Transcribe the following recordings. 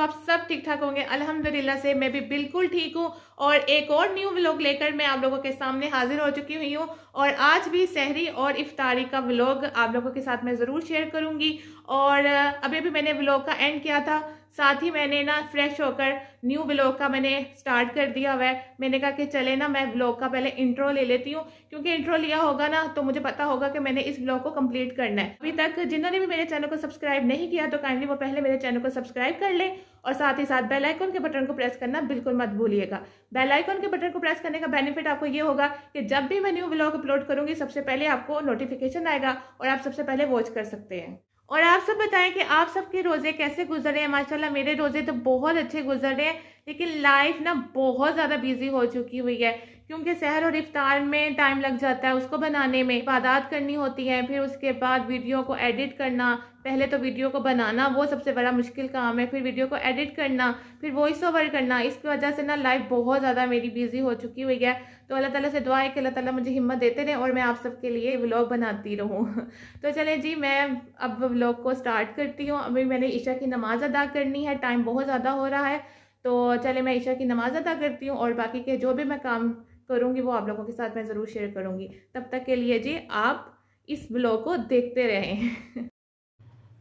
आप सब ठीक ठाक होंगे। अल्हम्दुलिल्लाह से मैं भी बिल्कुल ठीक हूँ और एक और न्यू व्लॉग लेकर मैं आप लोगों के सामने हाजिर हो चुकी हुई हूँ। और आज भी सहरी और इफ्तारी का व्लॉग आप लोगों के साथ मैं ज़रूर शेयर करूँगी। और अभी भी मैंने व्लॉग का एंड किया था, साथ ही मैंने ना फ्रेश होकर न्यू व्लॉग का मैंने स्टार्ट कर दिया हुआ है। मैंने कहा कि चले ना मैं व्लॉग का पहले इंट्रो ले लेती हूँ, क्योंकि इंट्रो लिया होगा ना तो मुझे पता होगा कि मैंने इस व्लॉग को कंप्लीट करना है। अभी तक जिन्होंने भी मेरे चैनल को सब्सक्राइब नहीं किया तो काइंडली वो पहले मेरे चैनल को सब्सक्राइब कर ले और साथ ही साथ बेल आइकन के बटन को प्रेस करना बिल्कुल मत भूलिएगा। बेल आइकन के बटन को प्रेस करने का बेनिफिट आपको ये होगा कि जब भी मैं न्यू व्लॉग अपलोड करूंगी सबसे पहले आपको नोटिफिकेशन आएगा और आप सबसे पहले वॉच कर सकते हैं। और आप सब बताएं कि आप सबके रोजे कैसे गुजर रहे हैं। माशाल्लाह मेरे रोजे तो बहुत अच्छे गुजर रहे हैं, लेकिन लाइफ ना बहुत ज़्यादा बिजी हो चुकी हुई है, क्योंकि सहर और इफ्तार में टाइम लग जाता है, उसको बनाने में इबादत करनी होती है, फिर उसके बाद वीडियो को एडिट करना। पहले तो वीडियो को बनाना वो सबसे बड़ा मुश्किल काम है, फिर वीडियो को एडिट करना, फिर वॉइस ओवर करना। इसकी वजह से ना लाइफ बहुत ज़्यादा मेरी बिजी हो चुकी हुई है। तो अल्लाह ताला से दुआ है कि अल्लाह ताला मुझे हिम्मत देते रहें और मैं आप सबके लिए व्लॉग बनाती रहूँ। तो चलें जी, मैं अब व्लॉग को स्टार्ट करती हूँ। अभी मैंने ईशा की नमाज़ अदा करनी है, टाइम बहुत ज़्यादा हो रहा है, तो चले मैं ईशा की नमाज़ अदा करती हूँ और बाकी के जो भी मैं काम करूँगी वो आप लोगों के साथ मैं ज़रूर शेयर करूँगी। तब तक के लिए जी आप इस व्लॉग को देखते रहें।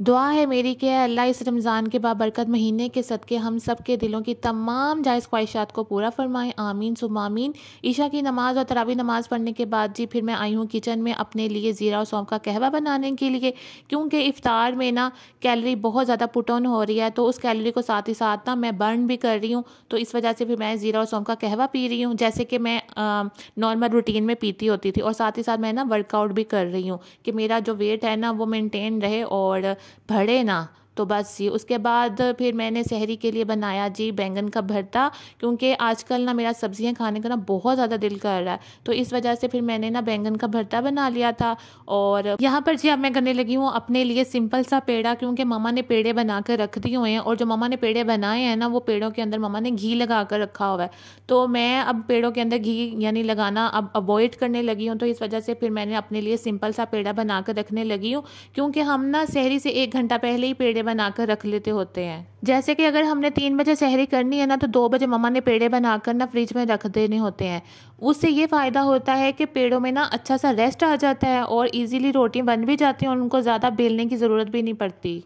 दुआ है मेरी कि अल्लाह इस रमज़ान के बाबरकत महीने के सदक़े हम सब के दिलों की तमाम जायज़ ख्वाहिशात को पूरा फरमाएं। आमीन सुम्मा आमीन। ईशा की नमाज़ और तरावी नमाज़ पढ़ने के बाद जी फिर मैं आई हूँ किचन में अपने लिए ज़ीरा और सौंफ का कहवा बनाने के लिए, क्योंकि इफ़्तार में ना कैलोरी बहुत ज़्यादा पुट ऑन हो रही है, तो उस कैलोरी को साथ ही साथ ना मैं बर्न भी कर रही हूँ। तो इस वजह से फिर मैं ज़ीरा और सौंफ का कहवा पी रही हूँ, जैसे कि मैं नॉर्मल रूटीन में पीती होती थी। और साथ ही साथ मैं ना वर्कआउट भी कर रही हूँ कि मेरा जो वेट है ना वो मेनटेन रहे और बढ़े ना। तो बस जी उसके बाद फिर मैंने सहरी के लिए बनाया जी बैंगन का भरता, क्योंकि आजकल ना मेरा सब्जियां खाने का ना बहुत ज़्यादा दिल कर रहा है, तो इस वजह से फिर मैंने ना बैंगन का भरता बना लिया था। और यहाँ पर जी अब मैं करने लगी हूँ अपने लिए सिंपल सा पेड़ा, क्योंकि मम्मा ने पेड़े बना कर रख दिए हुए हैं और जो मम्मा ने पेड़े बनाए हैं ना वो पेड़ों के अंदर मम्मा ने घी लगा कर रखा हुआ है। तो मैं अब पेड़ों के अंदर घी यानी लगाना अब अवॉइड करने लगी हूँ। तो इस वजह से फिर मैंने अपने लिए सिंपल सा पेड़ा बना कर रखने लगी हूँ, क्योंकि हम ना सहरी से 1 घंटा पहले ही पेड़े बनाकर रख लेते होते हैं। जैसे कि अगर हमने 3 बजे सहरी करनी है ना तो 2 बजे मम्मा ने पेड़े बनाकर ना फ्रिज में रख देने होते हैं। उससे ये फ़ायदा होता है कि पेड़ों में ना अच्छा सा रेस्ट आ जाता है और इजीली रोटियां बन भी जाती हैं और उनको ज़्यादा बेलने की ज़रूरत भी नहीं पड़ती।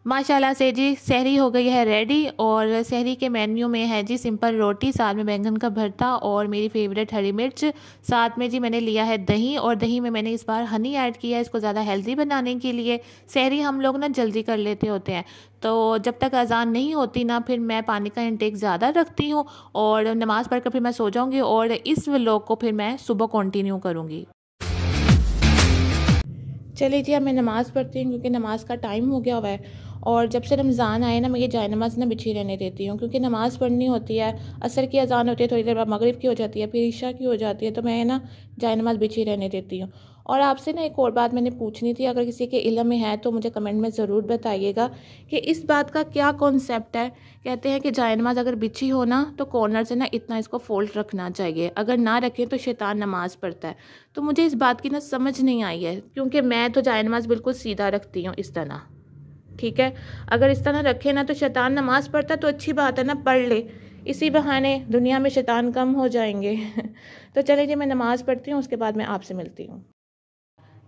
माशाल्लाह से जी सहरी हो गई है रेडी और सहरी के मेन्यू में है जी सिंपल रोटी, साथ में बैंगन का भरता और मेरी फेवरेट हरी मिर्च। साथ में जी मैंने लिया है दही और दही में मैंने इस बार हनी ऐड किया है इसको ज़्यादा हेल्दी बनाने के लिए। सहरी हम लोग ना जल्दी कर लेते होते हैं, तो जब तक अजान नहीं होती ना फिर मैं पानी का इंटेक ज़्यादा रखती हूँ और नमाज़ पढ़कर फिर मैं सो जाऊँगी और इस व्लॉग को फिर मैं सुबह कंटिन्यू करूँगी। चलिए जी अब मैं नमाज़ पढ़ती हूँ, क्योंकि नमाज़ का टाइम हो गया हुआ है। और जब से रमज़ान आए ना मैं ये जाए नमाज़ ना बिछी रहने देती हूँ, क्योंकि नमाज़ पढ़नी होती है, असर की अजान होती है, थोड़ी देर बाद मगरिब की हो जाती है, फिर ईशा की हो जाती है, तो मैं ना जाए नमाज़ बिछी रहने देती हूँ। और आपसे ना एक और बात मैंने पूछनी थी, अगर किसी के इल्म में है तो मुझे कमेंट में ज़रूर बताइएगा कि इस बात का क्या कॉन्सेप्ट है। कहते हैं कि जाए नमाज़ अगर बिछी हो ना तो कॉर्नर से ना इतना इसको फोल्ड रखना चाहिए, अगर ना रखें तो शैतान नमाज़ पढ़ता है। तो मुझे इस बात की ना समझ नहीं आई है, क्योंकि मैं तो जाए नमाज़ बिल्कुल सीधा रखती हूँ इस तरह। ठीक है, अगर इस तरह रखे ना तो शैतान नमाज़ पढ़ता तो अच्छी बात है ना, पढ़ ले, इसी बहाने दुनिया में शैतान कम हो जाएंगे। तो चलिए जी मैं नमाज़ पढ़ती हूँ, उसके बाद मैं आपसे मिलती हूँ।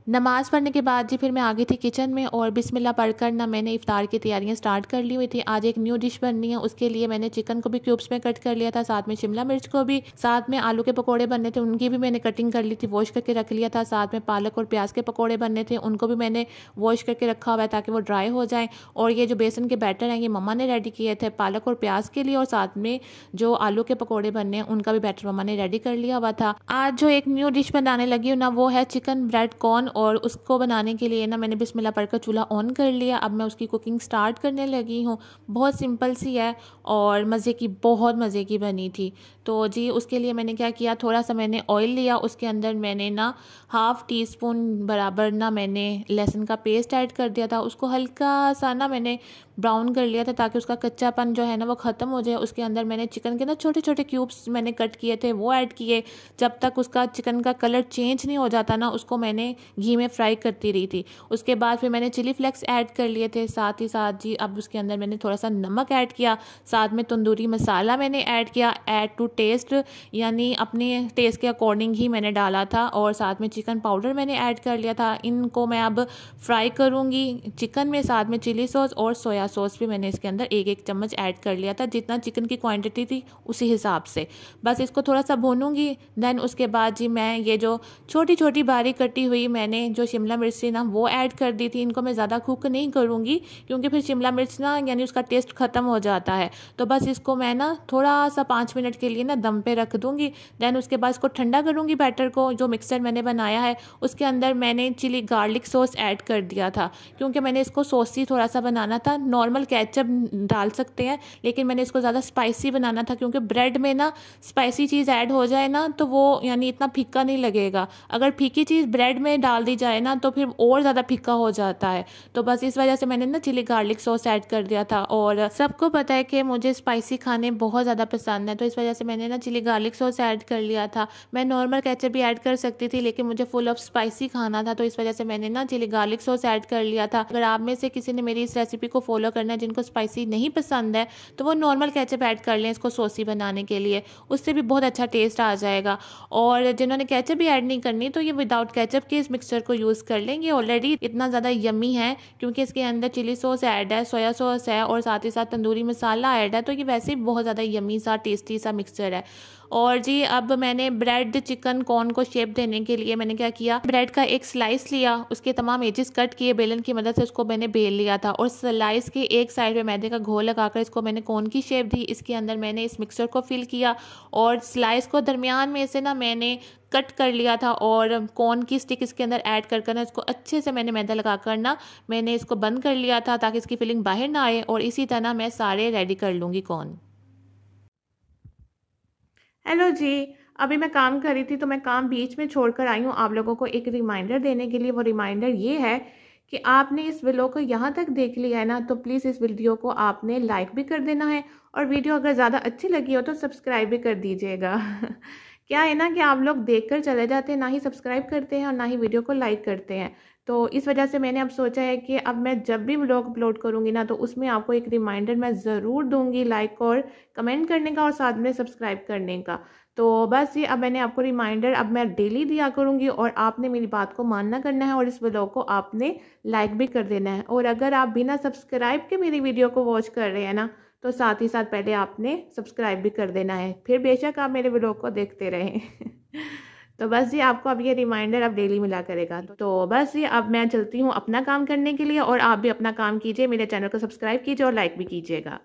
नमाज़ पढ़ने के बाद जी फिर मैं आ गई थी किचन में और बिस्मिल्लाह पढ़कर ना मैंने इफ़्तार की तैयारियां स्टार्ट कर ली हुई थी। आज एक न्यू डिश बननी है, उसके लिए मैंने चिकन को भी क्यूब्स में कट कर लिया था, साथ में शिमला मिर्च को भी, साथ में आलू के पकोड़े बनने थे उनकी भी मैंने कटिंग कर ली थी, वॉश करके रख लिया था। साथ में पालक और प्याज के पकौड़े बनने थे, उनको भी मैंने वॉश करके रखा हुआ है ताकि वो ड्राई हो जाए। और ये जो बेसन के बैटर हैं ये मम्मा ने रेडी किए थे पालक और प्याज के लिए, और साथ में जो आलू के पकौड़े बनने हैं उनका भी बैटर मम्मा ने रेडी कर लिया हुआ था। आज जो एक न्यू डिश बनाने लगी हूँ ना वो है चिकन ब्रेड कॉर्न, और उसको बनाने के लिए ना मैंने बिस्मिल्लाह पढ़कर चूल्हा ऑन कर लिया। अब मैं उसकी कुकिंग स्टार्ट करने लगी हूँ। बहुत सिंपल सी है और मज़े की, बहुत मज़े की बनी थी। तो जी उसके लिए मैंने क्या किया, थोड़ा सा मैंने ऑयल लिया, उसके अंदर मैंने ना 1/2 टीस्पून बराबर ना मैंने लहसुन का पेस्ट ऐड कर दिया था, उसको हल्का सा ना मैंने ब्राउन कर लिया था ताकि उसका कच्चापन जो है ना वो ख़त्म हो जाए। उसके अंदर मैंने चिकन के ना छोटे छोटे क्यूब्स मैंने कट किए थे वो ऐड किए। जब तक उसका चिकन का कलर चेंज नहीं हो जाता ना उसको मैंने घी में फ्राई करती रही थी। उसके बाद फिर मैंने चिली फ्लेक्स ऐड कर लिए थे, साथ ही साथ जी अब उसके अंदर मैंने थोड़ा सा नमक ऐड किया, साथ में तंदूरी मसाला मैंने ऐड किया, ऐड टू टेस्ट, यानी अपने टेस्ट के अकॉर्डिंग ही मैंने डाला था, और साथ में चिकन पाउडर मैंने ऐड कर लिया था। इनको मैं अब फ्राई करूँगी चिकन में, साथ में चिली सॉस और सोया सॉस भी मैंने इसके अंदर एक एक चम्मच ऐड कर लिया था, जितना चिकन की क्वांटिटी थी उसी हिसाब से। बस इसको थोड़ा सा भूनूंगी। देन उसके बाद जी मैं ये जो छोटी छोटी बारीक कटी हुई मैंने जो शिमला मिर्च थी ना वो ऐड कर दी थी। इनको मैं ज़्यादा कुक नहीं करूँगी क्योंकि फिर शिमला मिर्च ना यानी उसका टेस्ट ख़त्म हो जाता है। तो बस इसको मैं ना थोड़ा सा 5 मिनट के लिए ना दम पे रख दूँगी। देन उसके बाद इसको ठंडा करूँगी बैटर को, जो मिक्सचर मैंने बनाया है उसके अंदर मैंने चिली गार्लिक सॉस ऐड कर दिया था क्योंकि मैंने इसको सॉसी थोड़ा सा बनाना था। नॉर्मल केचप डाल सकते हैं लेकिन मैंने इसको ज़्यादा स्पाइसी बनाना था क्योंकि ब्रेड में ना स्पाइसी चीज़ ऐड हो जाए ना तो वो यानी इतना फीका नहीं लगेगा। अगर फीकी चीज़ ब्रेड में डाल दी जाए ना तो फिर और ज़्यादा फीका हो जाता है। तो बस इस वजह से मैंने ना चिली गार्लिक सॉस ऐड कर दिया था। और सबको पता है कि मुझे स्पाइसी खाने बहुत ज़्यादा पसंद है, तो इस वजह से मैंने ना चिली गार्लिक सॉस ऐड कर लिया था। मैं नॉर्मल केचप भी ऐड कर सकती थी लेकिन मुझे फुल ऑफ स्पाइसी खाना था, तो इस वजह से मैंने ना चिली गार्लिक सॉस ऐड कर लिया था। अगर आप में से किसी ने मेरी इस रेसिपी को फॉलो करना है जिनको स्पाइसी नहीं पसंद है तो वो नॉर्मल केचप ऐड कर लें इसको सॉसी बनाने के लिए, उससे भी बहुत अच्छा टेस्ट आ जाएगा। और जिन्होंने केचप भी ऐड नहीं करनी तो ये विदाउट केचप के इस मिक्सचर को यूज़ कर लें। ये ऑलरेडी इतना ज़्यादा यमी है क्योंकि इसके अंदर चिली सॉस ऐड है, सोया सॉस है और साथ ही साथ तंदूरी मसाला ऐड है, तो ये वैसे ही बहुत ज़्यादा यमी सा टेस्टी सा मिक्सचर है। और जी अब मैंने ब्रेड चिकन कॉर्न को शेप देने के लिए मैंने क्या किया, ब्रेड का एक स्लाइस लिया, उसके तमाम एजेस कट किए, बेलन की मदद से उसको मैंने बेल लिया था और स्लाइस के एक साइड पे मैदे का घोल लगाकर इसको मैंने कॉर्न की शेप दी। इसके अंदर मैंने इस मिक्सचर को फिल किया और स्लाइस को दरमियान में से ना मैंने कट कर लिया था और कॉर्न की स्टिक इसके अंदर ऐड कर ना इसको अच्छे से मैंने मैदा लगा कर ना मैंने इसको बंद कर लिया था ताकि इसकी फिलिंग बाहर ना आए। और इसी तरह मैं सारे रेडी कर लूँगी कॉर्न। हेलो जी, अभी मैं काम कर रही थी तो मैं काम बीच में छोड़कर आई हूँ आप लोगों को एक रिमाइंडर देने के लिए। वो रिमाइंडर ये है कि आपने इस वीडियो को यहाँ तक देख लिया है ना तो प्लीज़ इस वीडियो को आपने लाइक भी कर देना है और वीडियो अगर ज़्यादा अच्छी लगी हो तो सब्सक्राइब भी कर दीजिएगा। क्या है ना कि आप लोग देखकर चले जाते हैं, ना ही सब्सक्राइब करते हैं और ना ही वीडियो को लाइक करते हैं। तो इस वजह से मैंने अब सोचा है कि अब मैं जब भी व्लॉग अपलोड करूँगी ना तो उसमें आपको एक रिमाइंडर मैं ज़रूर दूंगी लाइक और कमेंट करने का और साथ में सब्सक्राइब करने का। तो बस ये अब मैंने आपको रिमाइंडर अब मैं डेली दिया करूँगी और आपने मेरी बात को मानना करना है और इस व्लॉग को आपने लाइक भी कर देना है। और अगर आप बिना सब्सक्राइब के मेरी वीडियो को वॉच कर रहे हैं ना तो साथ ही साथ पहले आपने सब्सक्राइब भी कर देना है, फिर बेशक आप मेरे व्लॉग को देखते रहें। तो बस ये आपको अब ये रिमाइंडर अब डेली मिला करेगा। तो बस ये अब मैं चलती हूँ अपना काम करने के लिए और आप भी अपना काम कीजिए, मेरे चैनल को सब्सक्राइब कीजिए और लाइक भी कीजिएगा।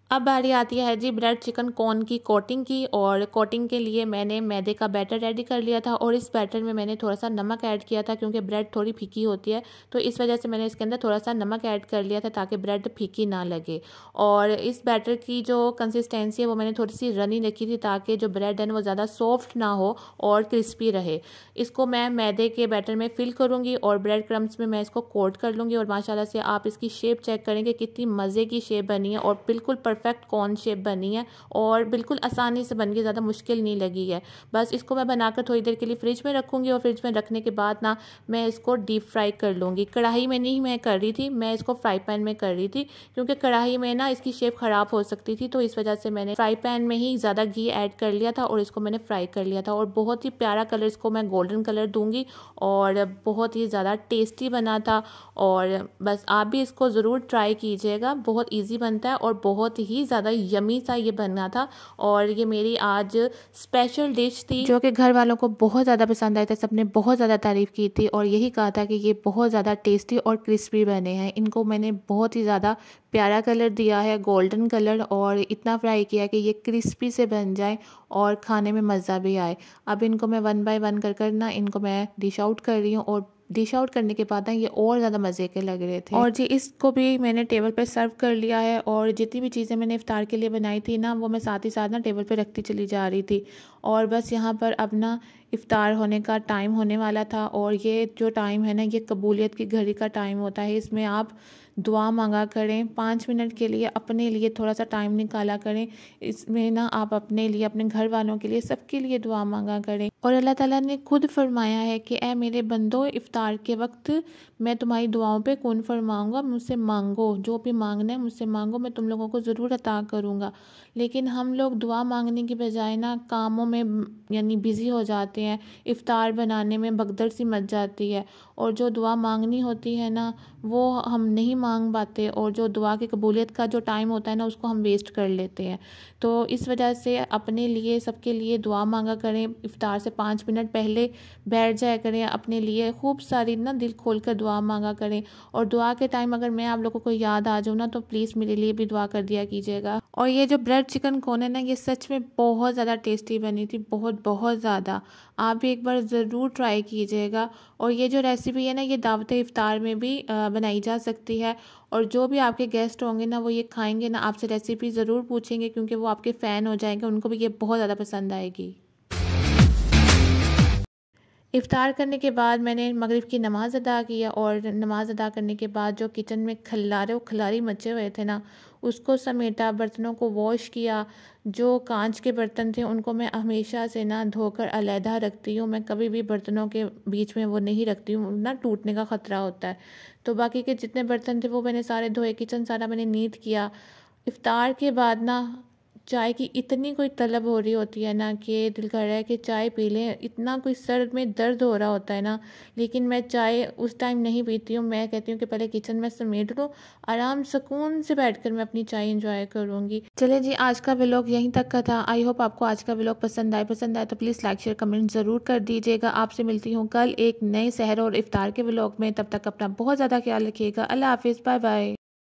अब बारी आती है जी ब्रेड चिकन कॉर्न की कोटिंग की। और कोटिंग के लिए मैंने मैदे का बैटर रेडी कर लिया था और इस बैटर में मैंने थोड़ा सा नमक ऐड किया था क्योंकि ब्रेड थोड़ी फीकी होती है, तो इस वजह से मैंने इसके अंदर थोड़ा सा नमक ऐड कर लिया था ताकि ब्रेड फीकी ना लगे। और इस बैटर की जो कंसिस्टेंसी है वो मैंने थोड़ी सी रनी रखी थी ताकि जो ब्रेड है वो ज़्यादा सॉफ्ट ना हो और क्रिस्पी रहे। इसको मैं मैदे के बैटर में फिल करूँगी और ब्रेड क्रम्स में मैं इसको कोट कर लूँगी। और माशाल्लाह से आप इसकी शेप चेक करेंगे कितनी मज़े की शेप बनी है और बिल्कुल परफेक्ट कॉर्न शेप बनी है और बिल्कुल आसानी से बन के, ज़्यादा मुश्किल नहीं लगी है। बस इसको मैं बनाकर थोड़ी देर के लिए फ्रिज में रखूँगी और फ्रिज में रखने के बाद ना मैं इसको डीप फ्राई कर लूँगी। कढ़ाई में नहीं मैं कर रही थी, मैं इसको फ्राई पैन में कर रही थी क्योंकि कढ़ाई में ना इसकी शेप ख़राब हो सकती थी, तो इस वजह से मैंने फ्राई पैन में ही ज़्यादा घी ऐड कर लिया था और इसको मैंने फ्राई कर लिया था। और बहुत ही प्यारा कलर इसको मैं गोल्डन कलर दूँगी और बहुत ही ज़्यादा टेस्टी बना था। और बस आप भी इसको ज़रूर ट्राई कीजिएगा, बहुत ईजी बनता है और बहुत ही ज़्यादा यमी सा ये बनना था। और ये मेरी आज स्पेशल डिश थी जो कि घर वालों को बहुत ज़्यादा पसंद आई थी, सबने बहुत ज़्यादा तारीफ़ की थी और यही कहा था कि ये बहुत ज़्यादा टेस्टी और क्रिस्पी बने हैं। इनको मैंने बहुत ही ज़्यादा प्यारा कलर दिया है, गोल्डन कलर, और इतना फ्राई किया कि ये क्रिस्पी से बन जाए और खाने में मज़ा भी आए। अब इनको मैं 1 बाय 1 कर ना इनको मैं डिश आउट कर रही हूँ और डिश आउट करने के बाद ना ये और ज़्यादा मज़े के लग रहे थे। और जी इसको भी मैंने टेबल पे सर्व कर लिया है और जितनी भी चीज़ें मैंने इफ्तार के लिए बनाई थी ना वो मैं साथ ही साथ ना टेबल पे रखती चली जा रही थी। और बस यहाँ पर अपना इफ़्तार होने का टाइम होने वाला था। और ये जो टाइम है ना, ये कबूलियत की घड़ी का टाइम होता है। इसमें आप दुआ मांगा करें, 5 मिनट के लिए अपने लिए थोड़ा सा टाइम निकाला करें। इसमें ना आप अपने लिए, अपने घर वालों के लिए, सबके लिए दुआ मांगा करें। और अल्लाह ताला ने खुद फरमाया है कि ए मेरे बंदो, इफ़्तार के वक्त मैं तुम्हारी दुआओं पे कौन फरमाऊँगा, मुझसे मांगो, जो भी मांगना है मुझसे मांगो, मैं तुम लोगों को ज़रूर अता करूँगा। लेकिन हम लोग दुआ मांगने की बजाय ना कामों में यानी बिज़ी हो जाते हैं, इफ़्तार बनाने में भगदड़ सी मच जाती है, और जो दुआ मांगनी होती है ना वो हम नहीं मांग पाते, और जो दुआ की कबूलियत का जो टाइम होता है ना उसको हम वेस्ट कर लेते हैं। तो इस वजह से अपने लिए, सबके लिए दुआ मांगा करें। इफ़्तार से 5 मिनट पहले बैठ जाया करें, अपने लिए खूब सारी ना दिल खोल कर दुआ मांगा करें। और दुआ के टाइम अगर मैं आप लोगों को याद आ जाऊँ ना तो प्लीज़ मेरे लिए भी दुआ कर दिया कीजिएगा। और ये जो ब्रेड चिकन कॉर्न है ना, ये सच में बहुत ज़्यादा टेस्टी बनी थी, बहुत बहुत ज़्यादा। आप भी एक बार ज़रूर ट्राई कीजिएगा। और ये जो रेसिपी है ना, ये दावत इफ़्तार में भी बनाई जा सकती है। और जो भी आपके गेस्ट होंगे ना वो ये खाएंगे ना, आपसे रेसिपी ज़रूर पूछेंगे, क्योंकि वो आपके फ़ैन हो जाएंगे, उनको भी ये बहुत ज़्यादा पसंद आएगी। इफ़्तार करने के बाद मैंने मगरिब की नमाज़ अदा किया, और नमाज़ अदा करने के बाद जो किचन में खलारी मचे हुए थे ना उसको समेटा, बर्तनों को वॉश किया। जो कांच के बर्तन थे उनको मैं हमेशा से ना धोकर अलहदा रखती हूँ, मैं कभी भी बर्तनों के बीच में वो नहीं रखती हूँ ना, टूटने का ख़तरा होता है। तो बाकी के जितने बर्तन थे वो मैंने सारे धोए, किचन सारा मैंने नीट किया। इफ़्तार के बाद ना चाय की इतनी कोई तलब हो रही होती है ना कि दिल कर रहा है कि चाय पी लें, इतना कोई सर में दर्द हो रहा होता है ना, लेकिन मैं चाय उस टाइम नहीं पीती हूँ। मैं कहती हूँ कि पहले किचन में समेट लो, आराम सुकून से बैठकर मैं अपनी चाय इंजॉय करूँगी। चले जी, आज का व्लॉग यहीं तक का था। आई होप आपको आज का व्लॉग पसंद आए तो प्लीज़ लाइक शेयर कमेंट ज़रूर कर दीजिएगा। आपसे मिलती हूँ कल एक नए सहर और इफ्तार के व्लॉग में। तब तक अपना बहुत ज़्यादा ख्याल रखिएगा। अल्लाह हाफिज़, बाय बाय।